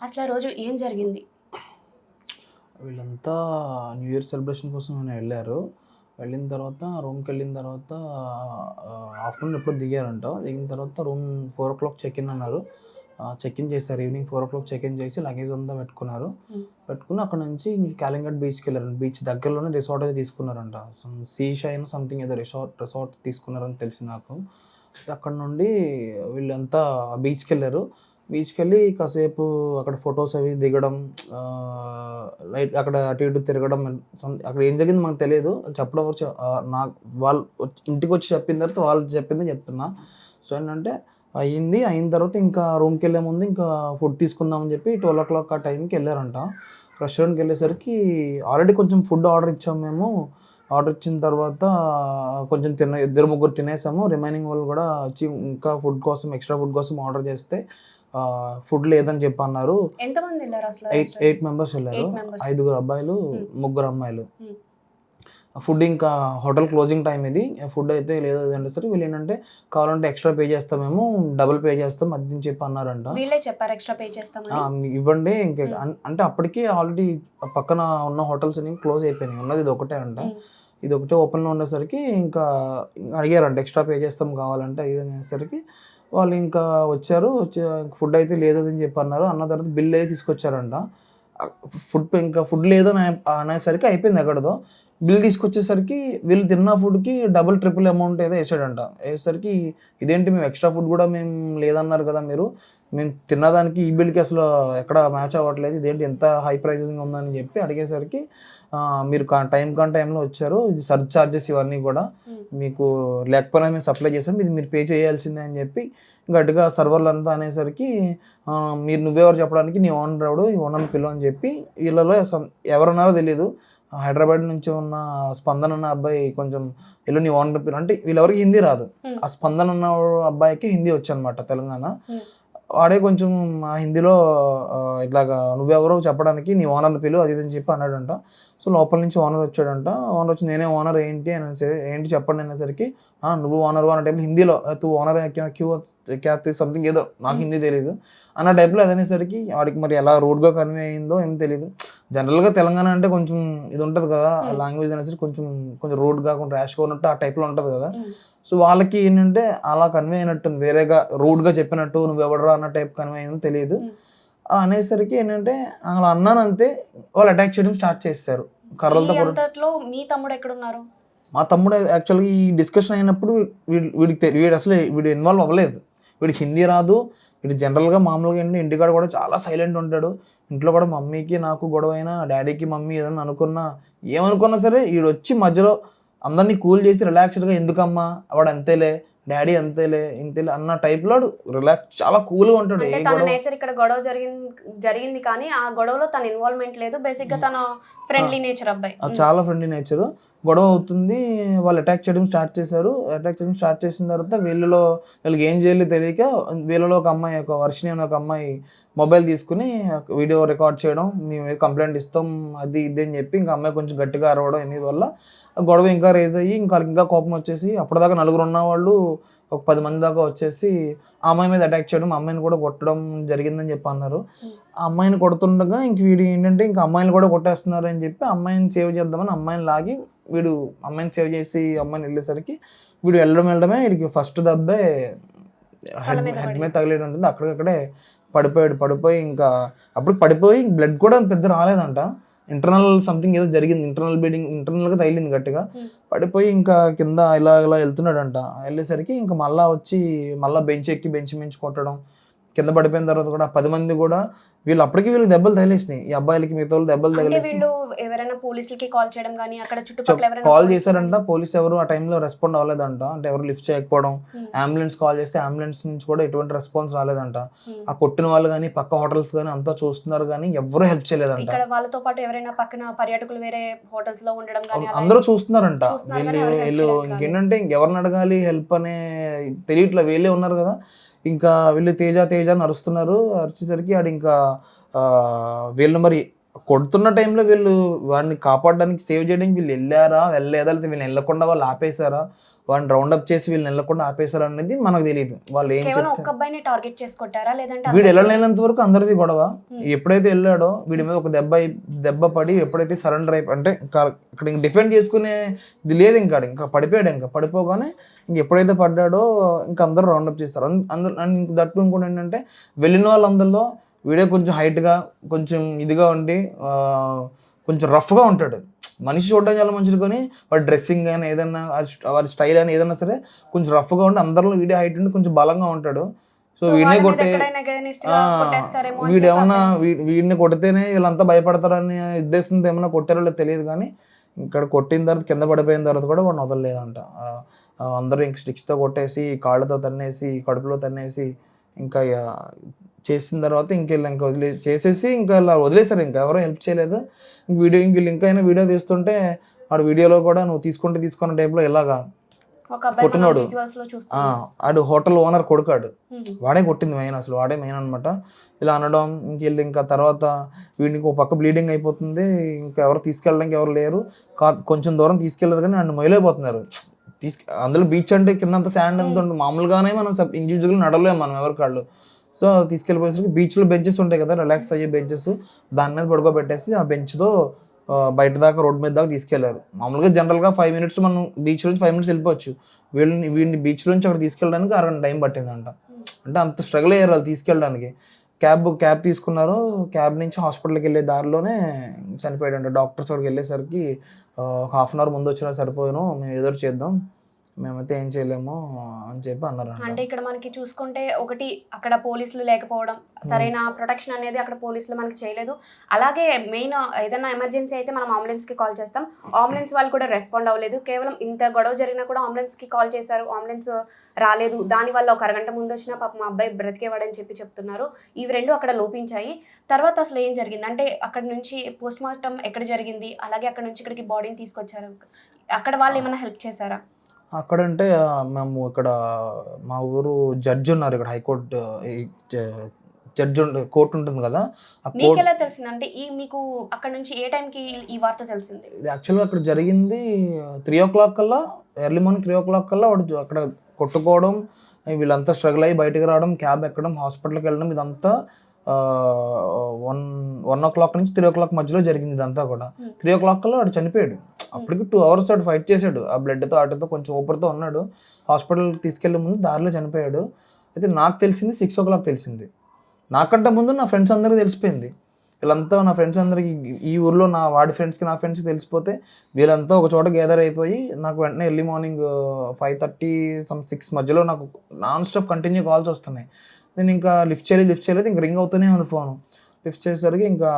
అసలు ఆ రోజు ఏం జరిగింది? వీళ్ళంతా న్యూ ఇయర్ సెలబ్రేషన్ కోసం వెళ్ళారు. వెళ్ళిన తర్వాత రూమ్‌కెళ్ళిన తర్వాత ఆఫ్టర్‌నూన్ ఎప్పుడో దిగారంట. దిగిన తర్వాత రూమ్ 4:00 చెక్ ఇన్ అన్నారు. చెక్ ఇన్ చేశారు. ఈవినింగ్ 4:00 చెక్ ఇన్ చేసి లగేజ్ అంతా పెట్టుకున్నారు. పెట్టుకొని అక్కడి నుంచి కాలింగట్ బీచ్‌కెళ్లారంట. బీచ్ దగ్గరలోనే రిసార్ట్ అయితే తీసుకున్నారంట. సీ షైన్ సంథింగ్ ఏదో రిసార్ట్ తీసుకున్నారని తెలిసింది నాకు. అక్కడి నుండి వీళ్ళంతా బీచ్‌కెళ్లారు. బీచ్‌కెళ్ళి కాసేపు అక్కడ ఫోటోస్ అవి దిగడం, లైట్ అక్కడ అటు ఇటు తిరగడం, అక్కడ ఏం జరిగిందో మనకు తెలియదు. చెప్పడం వరకు నాకు వాళ్ళు ఇంటికొచ్చి చెప్పిన తర్వాత వాళ్ళు చెప్పిందే చెప్తున్నా. సో ఏంటంటే అయింది. అయిన తర్వాత ఇంకా రూమ్‌కెళ్ళే ముందు ఇంకా ఫుడ్ తీసుకుందామని చెప్పి 12:00 ఆ టైంకి వెళ్ళారంట. రెస్టారెంట్‌కి వెళ్ళేసరికి ఆల్రెడీ కొంచెం ఫుడ్ ఆర్డర్ ఇచ్చాము మేము. ఆర్డర్ ఇచ్చిన తర్వాత కొంచెం ఇద్దరు ముగ్గురు తినేసాము. రిమైనింగ్ వాళ్ళు కూడా వచ్చి ఇంకా ఎక్స్ట్రా ఫుడ్ కోసం ఆర్డర్ చేస్తే ఫుడ్ లేదని చెప్పి అన్నారు. ఎంతమంది ఎళ్లారు అసలు? 8 మెంబర్స్ వెళ్ళారు. 5 అబ్బాయిలు, 3 అమ్మాయిలు. ఫుడ్ ఇంకా హోటల్ క్లోజింగ్ టైమ్ ఇది. ఫుడ్ అయితే లేదు అనేసరికి వీళ్ళు ఏంటంటే కావాలంటే ఎక్స్ట్రా పే చేస్తాం, మేము డబుల్ పే చేస్తాం అది అని చెప్పి అన్నారంట. వీళ్ళే చెప్పారు ఎక్స్ట్రా పే చేస్తామని. ఇవ్వండి ఇంకా అంటే అప్పటికి ఆల్రెడీ పక్కన ఉన్న హోటల్స్ అన్ని క్లోజ్ అయిపోయినాయి. ఉన్నది ఇది ఒకటే అంట. ఇది ఒకటే ఓపెన్లో ఉండేసరికి ఇంకా అడిగారంట ఎక్స్ట్రా పే చేస్తాం కావాలంటే ఇది అనేసరికి వాళ్ళు ఇంకా వచ్చారు. ఫుడ్ అయితే లేదు అని చెప్పి అన్నారు. అన్న తర్వాత బిల్ అయితే తీసుకొచ్చారంట. ఫుడ్ లేదని అనేసరికి అయిపోయింది ఎక్కడిదో. బిల్ తీసుకొచ్చేసరికి వీళ్ళు తిన్న ఫుడ్‌కి డబుల్, ట్రిపుల్ అమౌంట్ ఏదో ఏసాడంట. ఏసేసరికి ఇదేంటి మేము ఎక్స్ట్రా ఫుడ్ కూడా మేము లేదన్నారు కదా మీరు. మేము తిన్నదానికి ఈ బిల్‌కి అసలు ఎక్కడ మ్యాచ్ అవ్వట్లేదు. ఇదేంటి ఎంత హై ప్రైసింగ్ ఉందని చెప్పి అడిగేసరికి మీరు టైంలో వచ్చారు. ఇది సర్చ్ చార్జెస్ ఇవన్నీ కూడా మీకు లేకపోయినా మేము సప్లై చేసాం. ఇది మీరు పే చేయాల్సిందే అని చెప్పి గట్టిగా సర్వర్లంతా అనేసరికి నువ్వెవరు చెప్పడానికి, నీ ఓనర్ ఎవడు, ఈ ఓనర్‌ని పిలువు అని చెప్పి వీళ్ళలో ఎవరున్నారో తెలీదు. హైదరాబాద్ నుంచి ఉన్న స్పందన్ అన్న అబ్బాయి కొంచెం నీ ఓనర్ పిలువు అంటే వీళ్ళెవరికి హిందీ రాదు. ఆ స్పందన్ అన్న అబ్బాయికి హిందీ వచ్చనమాట, తెలంగాణ. వాడే కొంచెం హిందీలో ఇట్లాగా నువ్వెవరో చెప్పడానికి నీ ఓనర్ని పిలువు అది ఇది అని చెప్పి అన్నాడంట. సో లోపల నుంచి ఓనర్ వచ్చాడంట. ఓనర్ వచ్చి నేనే ఓనర్ ఏంటి చెప్పండి అనేసరికి నువ్వు ఓనర్ అన్న టైంలో హిందీలో తూ ఓనర్ క్యా సంథింగ్ ఏదో నాకు హిందీ తెలియదు అన్న టైప్లో అదనేసరికి వాడికి మరి ఎలా రూడ్గా కన్వే అయిందో ఏం తెలియదు. జనరల్గా తెలంగాణ అంటే కొంచెం ఇది ఉంటుంది కదా, లాంగ్వేజ్ అనేసరికి కొంచెం రూడ్గా కొంచెం ర్యాష్గా ఉన్నట్టు ఆ టైప్లో ఉంటుంది కదా. సో వాళ్ళకి ఏంటంటే అలా కన్వే అయినట్టు, వేరేగా రూడ్గా చెప్పినట్టు నువ్వెవడరా అన్న టైప్ కన్వే అయిందో తెలియదు. అనేసరికి ఏంటంటే అలా అన్నానంతే వాళ్ళు అటాక్ చేయడం స్టార్ట్ చేస్తారు కర్రలతో. మీ తమ్ముడు ఎక్కడున్నారు? మా తమ్ముడు యాక్చువల్గా ఈ డిస్కషన్ అయినప్పుడు వీడు ఇన్వాల్వ్ అవ్వలేదు. వీడికి హిందీ రాదు. వీడు జనరల్గా మామూలుగా ఇంటికాడ కూడా చాలా సైలెంట్ ఉంటాడు. ఇంట్లో కూడా మమ్మీకి నాకు గొడవ అయినా, డాడీకి మమ్మీ ఏదైనా ఏమనుకున్నా సరే వీడు వచ్చి మధ్యలో అందరినీ కూల్ చేసి రిలాక్స్డ్గా ఎందుకమ్మా వాడు అంతేలే, డాడీ అంతేలే ఇంతేలే అన్న టైప్లో రిలాక్స్ చాలా కూల్గా ఉంటాడు. నేచర్ ఇక్కడ గొడవ జరిగింది కానీ ఆ గొడవలో తన ఇన్వాల్వ్మెంట్ లేదు. బేసిక్ గా తన ఫ్రెండ్లీ నేచర్ అబ్బాయి, చాలా ఫ్రెండ్లీ నేచర్. గొడవ అవుతుంది, వాళ్ళు అటాక్ చేయడం స్టార్ట్ చేశారు. అటాక్ చేయడం స్టార్ట్ చేసిన తర్వాత వీళ్ళకి ఏం చేయాలో తెలియక వీళ్ళలో ఒక అమ్మాయి, ఒక వర్షిని అనే ఒక అమ్మాయి మొబైల్ తీసుకుని వీడియో రికార్డ్ చేయడం, మేము కంప్లైంట్ ఇస్తాం అది ఇది అని చెప్పి ఇంకా అమ్మాయి కొంచెం గట్టిగా అరవడం ఎన్ని వల్ల గొడవ ఇంకా రేజ్ అయ్యి ఇంకా కోపం వచ్చేసి అప్పటిదాకా 4 ఉన్న వాళ్ళు ఒక 10 మంది దాకా వచ్చేసి ఆ అమ్మాయి మీద అటాక్ చేయడం, అమ్మాయిని కూడా కొట్టడం జరిగిందని చెప్పి అన్నారు. ఆ అమ్మాయిని కొడుతుండగా ఇంక వీడు ఏంటంటే ఇంకా అమ్మాయిని కూడా కొట్టేస్తున్నారు అని చెప్పి అమ్మాయిని సేవ్ చేద్దామని అమ్మాయిని లాగి వీడు అమ్మాయిని సేవ్ చేసి అమ్మాయిని వెళ్ళేసరికి వీడు వెళ్ళడమే వీడికి ఫస్ట్ దెబ్బే హెడ్ మీద తగిలేయడం. అక్కడికక్కడే పడిపోయి ఇంకా అప్పుడు పడిపోయి బ్లడ్ కూడా పెద్ద రాలేదంట. ఇంటర్నల్ సంథింగ్ ఏదో జరిగింది, ఇంటర్నల్గా తగిలింది గట్టిగా. పడిపోయి ఇంకా కింద ఇలా వెళ్తున్నాడంట. వెళ్ళేసరికి ఇంకా మళ్ళీ బెంచ్ మించి కొట్టడం, కింద పడిపోయిన తర్వాత కూడా 10 మంది కూడా వీళ్ళకి దెబ్బలు తగిలేసినాయి. ఈ అబ్బాయిలకి మిగతా వాళ్ళు దెబ్బలు తగిలేసి కాల్ చేశారంట. పోలీస్ ఎవరు ఆ టైంలో రెస్పాండ్ అవ్వలేదంట. అంటే ఎవరు లిఫ్ట్ చేయకపోవడం, అంబులెన్స్ కాల్ చేస్తే అంబులెన్స్ నుంచి కూడా ఎటువంటి రెస్పాన్స్ రాలేదంట. ఆ కొట్టిన వాళ్ళు కానీ పక్క హోటల్స్ కానీ అంతా చూస్తున్నారు కానీ ఎవరు హెల్ప్ చేయలేదంట. వాళ్ళతో పాటు ఎవరైనా పక్కన పర్యాటకులు వేరే హోటల్స్ లో ఉండడం అందరూ చూస్తున్నారంట. వీళ్ళు ఇంకేంటంటే ఇంకెవరిని అడగాలి హెల్ప్ అనే తెలియట్లే, వీళ్ళే ఉన్నారు కదా. ఇంకా వీళ్ళు తేజ అని అరుస్తున్నారు. అరిచేసరికి ఆడు ఇంకా వీళ్ళు మరి కొడుతున్న టైంలో వీళ్ళు వాడిని కాపాడడానికి సేవ్ చేయడానికి వీళ్ళు వెళ్ళారా వెళ్ళలేదా, లేకపోతే వీళ్ళు వెళ్ళకుండా వాళ్ళు ఆపేశారా, వాడిని రౌండప్ చేసి వీళ్ళు వెళ్ళకుండా ఆపేశారా అనేది మనకు తెలియదు. వాళ్ళు ఏం కేవలం చెప్తే ఒక్క అబ్బాయిని టార్గెట్ చేసి కొట్టారా లేదంటే వీడు వెళ్ళలేనంత వరకు అందరిది గొడవ. ఎప్పుడైతే వెళ్ళాడో వీడి మీద ఒక దెబ్బ పడి ఎప్పుడైతే సరెండర్ అంటే ఇంకా ఇక్కడ ఇంక డిఫెండ్ చేసుకునే ఇది లేదు, ఇంకా పడిపోయాడు. ఇంకా పడిపోగానే ఇంక ఎప్పుడైతే పడ్డాడో ఇంకా అందరూ రౌండప్ చేస్తారు. అందరూ ఇంక దట్టు ఇంకోటి ఏంటంటే వెళ్ళిన వాళ్ళందరిలో వీడే కొంచెం హైట్గా కొంచెం ఇదిగా ఉండి కొంచెం రఫ్గా ఉంటాడు. మనిషి చూడడం చాలా మంచిది, కానీ వాడి డ్రెస్సింగ్ కానీ ఏదైనా వాడి స్టైల్ అని ఏదైనా సరే కొంచెం రఫ్గా ఉండి అందరిలో వీడియో హైట్ ఉండి కొంచెం బలంగా ఉంటాడు. సో వీడిని కొట్టే వీడిని కొడితేనే వీళ్ళంతా భయపడతారని ఉద్దేశంతో ఏమైనా కొట్టారో లేదు తెలియదు, కానీ ఇక్కడ కొట్టిన తర్వాత కింద పడిపోయిన తర్వాత కూడా వాడిని వదలలేదంట. అందరూ ఇంక స్టిక్స్తో కొట్టేసి కాళ్ళతో తన్నేసి కడుపులో తన్నేసి ఇంకా చేసిన తర్వాత ఇంకా చేసేసి ఇంకా ఇలా వదిలేశారు. ఇంకా ఎవరో హెల్ప్ చేయలేదు. వీళ్ళు ఇంకా అయినా వీడియో తీస్తుంటే వాడు వీడియోలో కూడా నువ్వు తీసుకున్న టైప్లో ఇలాగా కొట్టినోడు ఆడు హోటల్ ఓనర్ కొడుకాడు, వాడే కొట్టింది మెయిన్, అసలు వాడే మెయిన్ అనమాట. ఇలా అనడం ఇంకా తర్వాత వీడికి ఒక పక్క బ్లీడింగ్ అయిపోతుంది, ఇంకా ఎవరు తీసుకెళ్ళడానికి ఎవరు లేరు, కొంచెం దూరం తీసుకెళ్ళారు కానీ నన్ను మొయలైపోతున్నారు. అందులో బీచ్ అంటే కిందంతా శాండ్ అంతా ఉంటుంది, మామూలుగానే మనం ఇండివిజువల్గా నడవలేము మనం ఎవరి కాళ్ళు. సో తీసుకెళ్ళిపోయేసరికి బీచ్లో బెంచెస్ ఉంటాయి కదా, రిలాక్స్ అయ్యే బెంచెస్, దాని మీద పడుకోబెట్టేసి ఆ బెంచ్తో బయట దాకా రోడ్ మీద దాకా తీసుకెళ్లారు. మామూలుగా జనరల్గా 5 minutes మనం బీచ్ నుంచి 5 minutes వెళ్ళిపోవచ్చు, వీడిని బీచ్ నుంచి అక్కడ తీసుకెళ్ళడానికి 6 గంటల టైం పట్టిందంట. అంటే అంత స్ట్రగుల్ అయ్యారు వాళ్ళు తీసుకెళ్ళడానికి. క్యాబ్ తీసుకున్నారు, క్యాబ్ నుంచి హాస్పిటల్కి వెళ్ళే దారిలోనే చనిపోయాడంట. డాక్టర్స్ అక్కడికి వెళ్ళేసరికి 1/2 hour ముందు వచ్చినా సరిపోయాను, మేము ఏదో చేద్దాం, మేమైతే ఏం చేయలేము అని చెప్పి అన్నారు. అంటే ఇక్కడ మనకి చూసుకుంటే ఒకటి అక్కడ పోలీసులు లేకపోవడం, సరైన ప్రొటెక్షన్ అనేది అక్కడ పోలీసులు మనకి చేయలేదు. అలాగే మెయిన్ ఏదైనా ఎమర్జెన్సీ అయితే మనం అంబులెన్స్కి కాల్ చేస్తాం, అంబులెన్స్ వాళ్ళు కూడా రెస్పాండ్ అవ్వలేదు. కేవలం ఇంత గొడవ జరిగినా కూడా అంబులెన్స్కి కాల్ చేశారు, అంబులెన్స్ రాలేదు. దానివల్ల ఒక అరగంట ముందు వచ్చినా పాప మా అబ్బాయి బ్రతికేవాడని చెప్తున్నారు. ఇవి రెండు అక్కడ లోపించాయి. తర్వాత అసలు ఏం జరిగింది అంటే అక్కడ నుంచి పోస్ట్ మార్టం ఎక్కడ జరిగింది, అలాగే అక్కడ నుంచి ఇక్కడికి బాడీని తీసుకొచ్చారు, అక్కడ వాళ్ళు ఏమైనా హెల్ప్ చేశారా? అక్కడంటే మేము ఇక్కడ మా ఊరు జడ్జి ఉన్నారు, ఇక్కడ హైకోర్టు జడ్జి కోర్టు ఉంటుంది కదా. మీకు ఎలా తెలిసింది అంటే మీకు అక్కడ నుంచి ఏ టైంకి ఈ వార్త తెలిసింది? యాక్చువల్గా అక్కడ జరిగింది 3 o'clock కల్లా, ఎర్లీ మార్నింగ్ 3 o'clock కల్లా వాడు అక్కడ కొట్టుకోవడం, వీళ్ళంతా స్ట్రగుల్ అయ్యి బయటకు రావడం, క్యాబ్ ఎక్కడం, హాస్పిటల్కి వెళ్ళడం, ఇదంతా 1 o'clock నుంచి 3 o'clock మధ్యలో జరిగింది. ఇదంతా కూడా 3 o'clock కల్లా వాడు చనిపోయాడు. అప్పటికి 2 hours వాడు ఫైట్ చేశాడు, ఆ బ్లడ్తో ఆటతో కొంచెం ఊపిరితో ఉన్నాడు. హాస్పిటల్కి తీసుకెళ్లే ముందు దారిలో చనిపోయాడు. అయితే నాకు తెలిసింది 6 o'clock తెలిసింది. నాకంటే ముందు నా ఫ్రెండ్స్ అందరికీ తెలిసిపోయింది. వీళ్ళంతా నా ఫ్రెండ్స్ అందరికి ఈ ఊర్లో వాడి ఫ్రెండ్స్కి నా ఫ్రెండ్స్కి తెలిసిపోతే వీళ్ళంతా ఒక చోట గ్యాదర్ అయిపోయి నాకు వెంటనే ఎర్లీ మార్నింగ్ 5:30 6 మధ్యలో నాకు నాన్ స్టాప్ కంటిన్యూ కాల్స్ వస్తున్నాయి. నేను ఇంకా లిఫ్ట్ చేయలేదు, ఇంకా రింగ్ అవుతూనే ఉంది ఫోను. లిఫ్ట్ చేసేసరికి ఇంకా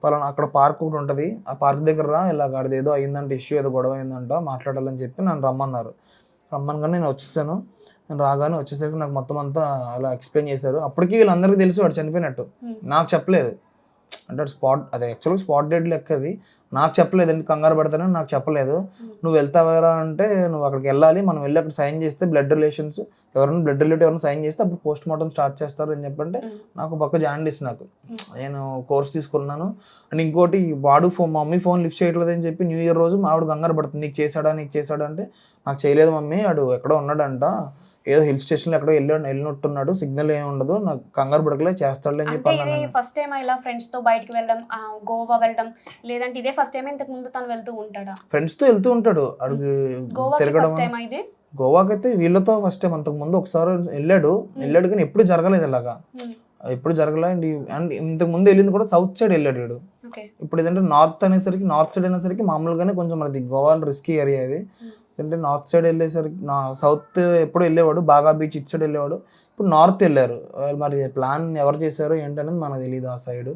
పలానా అక్కడ పార్క్ ఒకటి ఉంటుంది, ఆ పార్క్ దగ్గర రా, ఇలా గాడిది ఏదో అయిందంటే ఇష్యూ ఏదో గొడవ అయిందంట, మాట్లాడాలని చెప్పి నన్ను రమ్మన్నారు. రమ్మనగానే నేను వచ్చేసాను. నేను రాగానే వచ్చేసరికి నాకు మొత్తం అంతా అలా ఎక్స్ప్లెయిన్ చేశారు. అప్పటికి వీళ్ళందరికీ తెలిసి వాడు చనిపోయినట్టు, నాకు చెప్పలేదు. అంటే అది యాక్చువల్గా స్పాట్ డెడ్ లెక్క, అది నాకు చెప్పలేదు. ఎందుకు కంగారు పడతానని నాకు చెప్పలేదు. నువ్వు వెళ్తావారా అంటే నువ్వు అక్కడికి వెళ్ళాలి, మనం వెళ్ళి అక్కడ సైన్ చేస్తే బ్లడ్ రిలేటివ్ ఎవరైనా సైన్ చేస్తే అప్పుడు పోస్ట్ మార్టం స్టార్ట్ చేస్తారు అని చెప్పంటే నాకు పక్క జాండీస్. నేను కోర్స్ తీసుకున్నాను. అండ్ ఇంకోటి వాడు మా మమ్మీ ఫోన్ లిఫ్ట్ చేయట్లేదు అని చెప్పి న్యూ ఇయర్ రోజు మా ఆవిడ కంగారు పడుతుంది, నీకు చేశాడా అంటే నాకు చేయలేదు మమ్మీ, వాడు ఎక్కడో ఉన్నాడంట, ఏదో హిల్ స్టేషన్లో ఎక్కడో వెళ్ళినట్టున్నాడు, సిగ్నల్ ఏమి ఉండదు, నాకు కంగారు పడకలే చేస్తాడు అని చెప్పి. ఫస్ట్ టైం ఇలా ఫ్రెండ్స్ తో బయటికి వెళ్ళడం, గోవా వెళ్ళడం, లేదంటే ఇదే ఫస్ట్ టైం ఇంతకు ముందు తను వెళ్తూ ఉంటాడా? ఫ్రెండ్స్ తో వెళ్తూ ఉంటాడు అడుగు తిరగడం. గోవాకి అయితే వీళ్ళతో ఫస్ట్ టైం, అంతకు ముందు ఒకసారి వెళ్ళాడు కానీ ఎప్పుడు జరగలేదు ఇలాగా, ఎప్పుడు జరగలే. అండ్ ఇంతకు ముందు వెళ్ళింది కూడా సౌత్ సైడ్ వెళ్ళాడు వీడు. ఇప్పుడు ఏదంటే నార్త్ సైడ్ అనేసరికి మామూలుగానే కొంచెం మనది గోవా రిస్కీ ఏరియా ఇది. అంటే నార్త్ సైడ్ వెళ్ళేసరికి సౌత్ ఎప్పుడు వెళ్ళేవాడు, బాగా బీచ్ ఇటు సైడ్ వెళ్ళేవాడు, ఇప్పుడు నార్త్ వెళ్ళారు. మరి ప్లాన్ ఎవరు చేశారో ఏంటనేది మనకు తెలియదు ఆ సైడ్.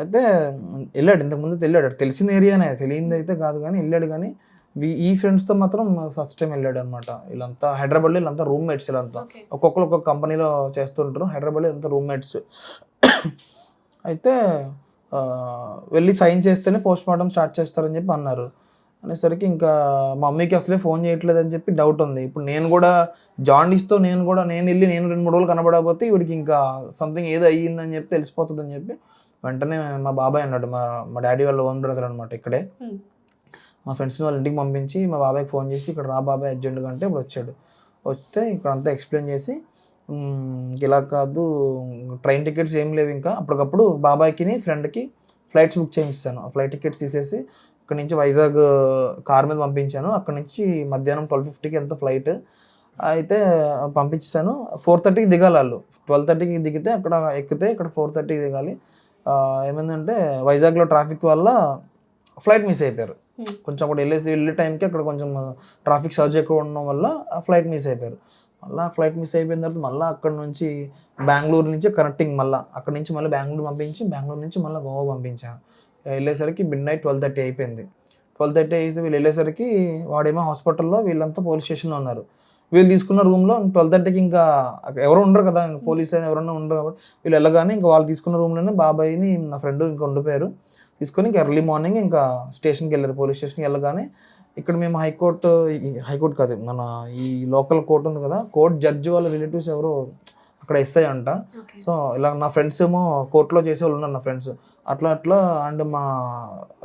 అయితే వెళ్ళాడు, ఇంతకుముందు వెళ్ళాడు, తెలిసిన ఏరియానే, తెలియదు అయితే కాదు కానీ వెళ్ళాడు. కానీ ఈ ఫ్రెండ్స్తో మాత్రం ఫస్ట్ టైం వెళ్ళాడు అనమాట. వీళ్ళంతా హైదరాబాద్లో, వీళ్ళంతా రూమ్మేట్స్, వీళ్ళంతా ఒక్కొక్కరు ఒక్కొక్క కంపెనీలో చేస్తుంటారు. హైదరాబాద్లో ఇదంతా రూమ్మేట్స్. అయితే వెళ్ళి సైన్ చేస్తేనే పోస్ట్ మార్టం స్టార్ట్ చేస్తారని చెప్పి అన్నారు. అనేసరికి ఇంకా మా మమ్మీకి అసలే ఫోన్ చేయట్లేదు అని చెప్పి డౌట్ ఉంది. ఇప్పుడు నేను కూడా జాండీస్తో నేను వెళ్ళి 2-3 రోజులు కనబడకపోతే వీడికి ఇంకా సంథింగ్ ఏదో అయ్యిందని చెప్పి తెలిసిపోతుందని చెప్పి వెంటనే మా బాబాయ్ అన్నాడు, మా మా డాడీ వాళ్ళ ఓన్ బ్రదర్ అనమాట ఇక్కడే. ఉమ్. మా ఫ్రెండ్స్ని వాళ్ళ ఇంటికి పంపించి మా బాబాయ్కి ఫోన్ చేసి ఇక్కడ రా బాబాయ్ అర్జెంటుగా అంటే ఇప్పుడు వచ్చాడు. వస్తే ఇక్కడ అంతా ఎక్స్ప్లెయిన్ చేసి ఇలా కాదు ట్రైన్ టికెట్స్ ఏం లేవు ఇంకా, అప్పటికప్పుడు బాబాయ్కి ఫ్రెండ్కి ఫ్లైట్స్ బుక్ చేయించాను. ఆ ఫ్లైట్ టికెట్స్ తీసేసి ఇక్కడ నుంచి వైజాగ్ కార్ మీద పంపించాను. అక్కడ నుంచి మధ్యాహ్నం 12:50కి ఎంత ఫ్లైట్ అయితే పంపించాను. 4:30కి దిగాలి వాళ్ళు. 12:30కి దిగితే అక్కడ ఎక్కితే ఇక్కడ 4:30కి దిగాలి. ఏమైందంటే వైజాగ్లో ట్రాఫిక్ వల్ల ఫ్లైట్ మిస్ అయిపోయారు. కొంచెం అక్కడ వెళ్ళే టైంకి అక్కడ కొంచెం ట్రాఫిక్ సర్జ్ ఎక్కువ ఉండడం వల్ల ఆ ఫ్లైట్ మిస్ అయిపోయారు. మళ్ళీ ఫ్లైట్ మిస్ అయిపోయిన తర్వాత మళ్ళీ అక్కడ నుంచి బెంగళూరు నుంచి కనెక్టింగ్, మళ్ళీ అక్కడ నుంచి మళ్ళీ బెంగళూరు పంపించి బెంగళూరు నుంచి మళ్ళీ గోవా పంపించాను. వెళ్ళేసరికి మిడ్నైట్ 12:30 అయిపోయింది. 12:30 అయితే వీళ్ళు వెళ్ళేసరికి వాడేమో హాస్పిటల్లో, వీళ్ళంతా పోలీస్ స్టేషన్లో ఉన్నారు. వీళ్ళు తీసుకున్న రూమ్లో 12:30కి ఇంకా ఎవరు ఉండరు కదా, పోలీసులు ఎవరన్నా ఉండరు కాబట్టి వీళ్ళు వెళ్ళగానే ఇంకా వాళ్ళు తీసుకున్న రూమ్లోనే బాబాయ్ని నా ఫ్రెండ్ ఇంకా ఉండిపోయారు. తీసుకొని ఇంకా ఎర్లీ మార్నింగ్ ఇంకా స్టేషన్కి వెళ్ళారు. పోలీస్ స్టేషన్కి వెళ్ళగానే ఇక్కడ మేము హైకోర్టు కాదు, మన ఈ లోకల్ కోర్టు ఉంది కదా, కోర్టు జడ్జి వాళ్ళ రిలేటివ్స్ ఎవరో అక్కడ ఎస్ఐ అంట. సో ఇలా నా ఫ్రెండ్స్ ఏమో కోర్టులో చేసే వాళ్ళు ఉన్నారు నా ఫ్రెండ్స్. అట్లా అండ్ మా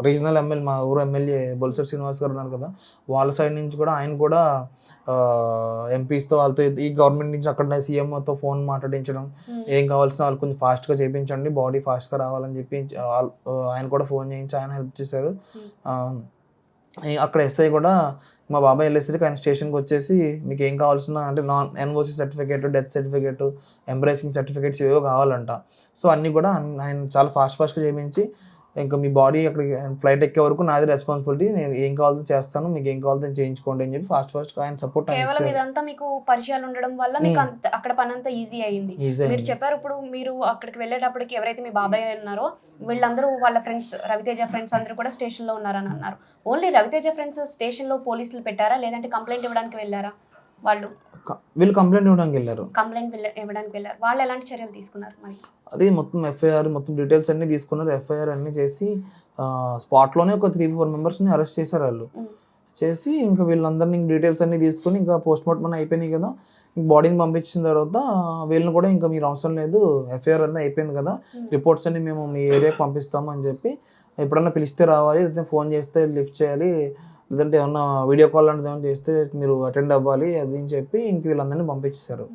రీజనల్ ఎమ్మెల్యే, మా ఊరు ఎమ్మెల్యే బొల్సర్ శ్రీనివాస్ గారు ఉన్నారు కదా, వాళ్ళ సైడ్ నుంచి కూడా ఆయన కూడా ఎంపీస్తో వాళ్ళతో ఈ గవర్నమెంట్ నుంచి అక్కడ సీఎంతో ఫోన్ మాట్లాడించడం, ఏం కావాల్సిన వాళ్ళు కొంచెం ఫాస్ట్గా చేయించండి, బాడీ ఫాస్ట్గా రావాలని చెప్పి ఆయన కూడా ఫోన్ చేయించి ఆయన హెల్ప్ చేశారు. అక్కడ ఎస్ఐ కూడా మా బాబాయ్ వెళ్ళేసరికి ఆయన స్టేషన్కి వచ్చేసి మీకు ఏం కావాల్సిన అంటే NOC certificate, death certificate, embracing certificates ఏవో కావాలంట. సో అన్నీ కూడా ఆయన చాలా ఫాస్ట్గా చేయించి ఇంకా మీ బాడీ అక్కడికి ఫ్లైట్ ఎక్కే వరకు నాది రెస్పాన్సిబిలిటీ, నేను ఏం కావాలో చేస్తాను, మీకు ఏం కావాలో చేయించుకోండి అని చెప్పి ఫాస్ట్గా ఆయన సపోర్ట్. కేవలం ఇదంతా మీకు పరిచయాలు ఉండడం వల్ల మీకు అక్కడ పని అంతా ఈజీ అయింది. మీరు చెప్పారు ఇప్పుడు మీరు అక్కడికి వెళ్ళేటప్పటికి ఎవరైతే మీ బాబాయ్ ఉన్నారో వీళ్ళందరూ వాళ్ళ ఫ్రెండ్స్, రవితేజ ఫ్రెండ్స్ అందరూ కూడా స్టేషన్లో ఉన్నారని అన్నారు. ఓన్లీ రవితేజ ఫ్రెండ్స్ స్టేషన్లో పోలీసులు పెట్టారా, లేదంటే కంప్లైంట్ ఇవ్వడానికి వెళ్ళారా? వీళ్ళు కంప్లైంట్ ఇవ్వడానికి వెళ్ళారు. వాళ్ళు ఎలాంటి చర్యలు తీసుకున్నారు? మరి అది మొత్తం ఎఫ్ఐఆర్ మొత్తం డీటెయిల్స్ అన్నీ తీసుకున్నారు. ఎఫ్ఐఆర్ అన్నీ చేసి స్పాట్లోనే ఒక 3-4 మెంబర్స్ని అరెస్ట్ చేశారు వాళ్ళు. చేసి ఇంకా వీళ్ళందరినీ డీటెయిల్స్ అన్నీ తీసుకుని ఇంకా పోస్ట్ మార్టం అయిపోయినాయి కదా, ఇంక బాడీని పంపించిన తర్వాత వీళ్ళని కూడా ఇంకా మీరు అవసరం లేదు, ఎఫ్ఐఆర్ అంతా అయిపోయింది కదా, రిపోర్ట్స్ అన్ని మేము మీ ఏరియాకి పంపిస్తాము అని చెప్పి, ఎప్పుడన్నా పిలిస్తే రావాలి, లేదంటే ఫోన్ చేస్తే లిఫ్ట్ చేయాలి, లేదంటే ఏమన్నా వీడియో కాల్ లాంటిది ఏమైనా చేస్తే మీరు అటెండ్ అవ్వాలి అది అని చెప్పి ఇంక వీళ్ళందరినీ పంపించేశారు.